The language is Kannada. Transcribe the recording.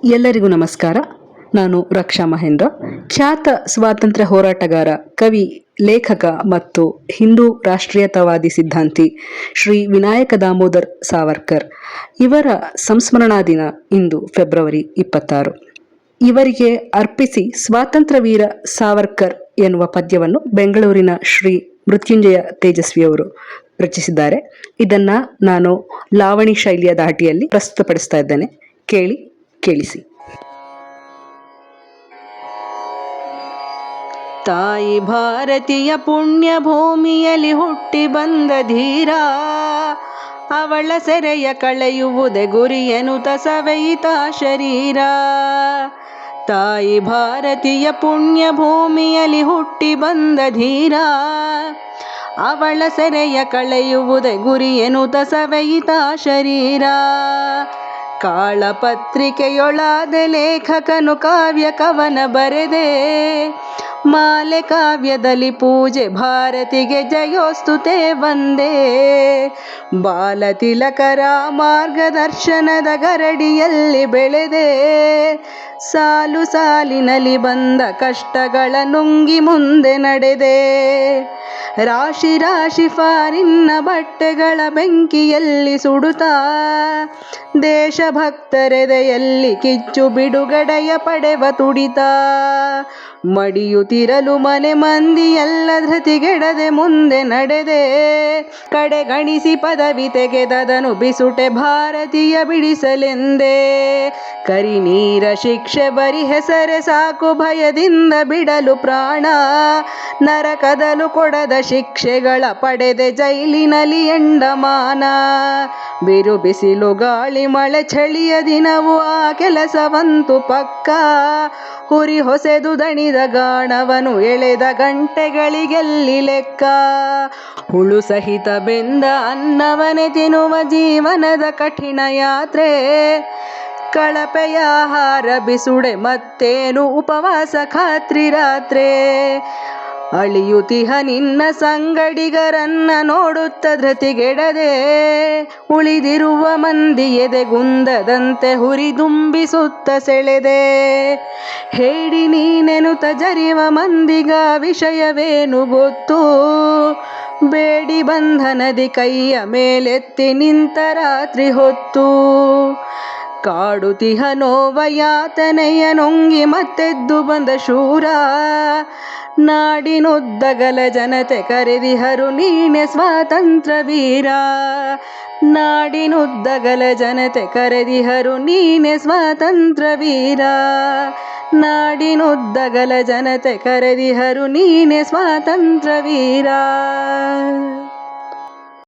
ಎಲ್ಲರಿಗೂ ನಮಸ್ಕಾರ. ನಾನು ರಕ್ಷಾ ಮಹೇಂದ್ರ, ಖ್ಯಾತ ಸ್ವಾತಂತ್ರ್ಯ ಹೋರಾಟಗಾರ, ಕವಿ, ಲೇಖಕ ಮತ್ತು ಹಿಂದೂ ರಾಷ್ಟ್ರೀಯತಾವಾದಿ ಸಿದ್ಧಾಂತಿ ಶ್ರೀ ವಿನಾಯಕ ದಾಮೋದರ್ ಸಾವರ್ಕರ್ ಇವರ ಸಂಸ್ಮರಣಾ ದಿನ ಇಂದು ಫೆಬ್ರವರಿ 26. ಇವರಿಗೆ ಅರ್ಪಿಸಿ ಸ್ವಾತಂತ್ರ್ಯ ವೀರ ಸಾವರ್ಕರ್ ಎನ್ನುವ ಪದ್ಯವನ್ನು ಬೆಂಗಳೂರಿನ ಶ್ರೀ ಮೃತ್ಯುಂಜಯ ತೇಜಸ್ವಿಯವರು ರಚಿಸಿದ್ದಾರೆ. ಇದನ್ನ ನಾನು ಲಾವಣಿ ಶೈಲಿಯ ಧಾಟಿಯಲ್ಲಿ ಪ್ರಸ್ತುತಪಡಿಸ್ತಾ ಇದ್ದೇನೆ. ಕೇಳಿಸಿ. ತಾಯಿ ಭಾರತೀಯ ಪುಣ್ಯ ಭೂಮಿಯಲ್ಲಿ ಹುಟ್ಟಿ ಬಂದ ಧೀರ, ಅವಳ ಸೆರೆಯ ಕಳೆಯುವುದೇ ಗುರಿಯನುತ ಸವೆಯಿತ ಶರೀರ. ತಾಯಿ ಭಾರತೀಯ ಪುಣ್ಯ ಭೂಮಿಯಲ್ಲಿ ಹುಟ್ಟಿ ಬಂದ ಧೀರ, ಅವಳ ಸೆರೆಯ ಕಳೆಯುವುದೇ ಗುರಿಯನುತ ಸವೆಯಿತ ಶರೀರ. ಕಾಳಪತ್ರಿಕೆಯೊಳಾದ ಲೇಖಕನು ಕಾವ್ಯ ಕವನ ಬರೆದೆ, ಮಾಲೆ ಕಾವ್ಯದಲ್ಲಿ ಪೂಜೆ ಭಾರತಿಗೆ ಜಯೋಸ್ತುತೆ ವಂದೇ. ಬಾಲತಿಲಕರ ಮಾರ್ಗದರ್ಶನದ ಗರಡಿಯಲ್ಲಿ ಬೆಳೆದೆ, ಸಾಲು ಸಾಲಿನಲ್ಲಿ ಬಂದ ಕಷ್ಟಗಳ ನುಂಗಿ ಮುಂದೆ ನಡೆದೆ. ರಾಶಿ ರಾಶಿ ಫಾರಿನ್ನ ಬಟ್ಟೆಗಳ ಬೆಂಕಿಯಲ್ಲಿ ಸುಡುತ್ತಾ, ದೇಶಭಕ್ತರೆದೆಯಲ್ಲಿ ಕಿಚ್ಚು ಬಿಡುಗಡೆಯ ಪಡೆವ ತುಡಿತ. ಮಡಿಯುತ್ತಿರಲು ಮನೆ ಮಂದಿ ಎಲ್ಲ ಧೃತಿಗೆಡದೆ ಮುಂದೆ ನಡೆದೆ, ಕಡೆಗಣಿಸಿ ಪದವಿ ತೆಗೆದದನು ಬಿಸುಟೆ ಭಾರತೀಯ ಬಿಡಿಸಲೆಂದೇ. ಕರಿನೀರ ಶಿಕ್ಷೆ ಬರಿ ಹೆಸರೇ ಸಾಕು ಭಯದಿಂದ ಬಿಡಲು ಪ್ರಾಣ, ನರಕದಲು ಕೊಡದ ಶಿಕ್ಷೆಗಳ ಪಡೆದೆ ಜೈಲಿನಲ್ಲಿ ಎಂಡಮಾನ. ಬಿರು ಬಿಸಿಲು ಗಾಳಿ ಮಳೆ ಚಳಿಯ ದಿನವೂ ಆ ಕೆಲಸವಂತೂ ಪಕ್ಕ, ಹುರಿ ಹೊಸೆದು ದಣಿದ ಗಾಣವನು ಎಳೆದ ಗಂಟೆಗಳಿಗೆಲ್ಲಿ ಲೆಕ್ಕ. ಹುಳು ಸಹಿತ ಬೆಂದ ಅನ್ನವನೆ ತಿನ್ನುವ ಜೀವನದ ಕಠಿಣ ಯಾತ್ರೆ, ಕಳಪೆಯ ಆಹಾರ ಬಿಸುಡೆ ಮತ್ತೇನು ಉಪವಾಸ ಖಾತ್ರಿ ರಾತ್ರೆ. ಅಳಿಯುತಿಹ ನಿನ್ನ ಸಂಗಡಿಗರನ್ನ ನೋಡುತ್ತ ಧೃತಿಗೆಡದೆ, ಉಳಿದಿರುವ ಮಂದಿ ಎದೆಗುಂದದಂತೆ ಹುರಿದುಂಬಿಸುತ್ತ ಸೆಳೆದೆ. ಹೇಳಿ ನೀನೆನುತ ಜರಿವ ಮಂದಿಗ ವಿಷಯವೇನು ಗೊತ್ತು, ಬೇಡಿ ಬಂಧನದಿ ಕೈಯ ಮೇಲೆತ್ತಿ ನಿಂತ ರಾತ್ರಿ ಹೊತ್ತು. ಕಾಡುತಿಹ ನೋವ ಯಾತನೆಯ ನುಂಗಿ ಮತ್ತೆದ್ದು ಬಂದ ಶೂರ, ನಾಡಿನುದ್ದಗಲ ಜನತೆ ಕರೆದಿಹರು ನೀನೆ ಸ್ವಾತಂತ್ರ್ಯ ವೀರ. ನಾಡಿನುದ್ದಗಲ ಜನತೆ ಕರೆದಿಹರು ನೀನೆ ಸ್ವಾತಂತ್ರ್ಯ ವೀರ. ನಾಡಿನುದ್ದಗಲ ಜನತೆ ಕರೆದಿಹರು ನೀನೆ ಸ್ವಾತಂತ್ರ್ಯ ವೀರ.